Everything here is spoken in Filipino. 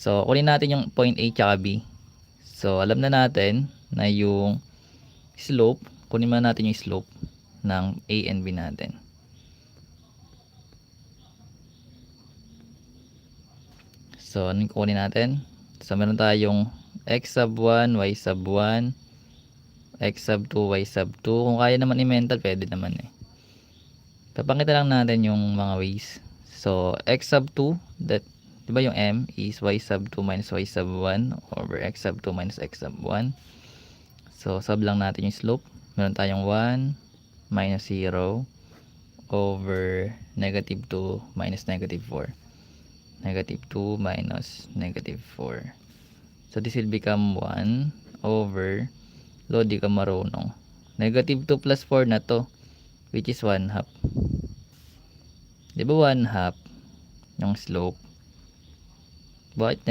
So, kunin natin yung point A tsaka B. So, alam na natin na yung slope, kunin muna natin yung slope ng A and B natin. So, anong kukunin natin? So, meron tayong x sub 1, y sub 1, x sub 2, y sub 2. Kung kaya naman i-mental, pwede naman eh. Papakita lang natin yung mga ways. So, x sub 2, that, diba yung m is y sub 2 minus y sub 1 over x sub 2 minus x sub 1. So, sub lang natin yung slope. Meron tayong 1 minus 0 over negative 2 minus negative 4. Negative 2 minus negative 4. So, this will become 1 over, lo, di ka marunong. Negative 2 plus 4 na to, which is 1 half. Di ba 1 half yung slope? Bakit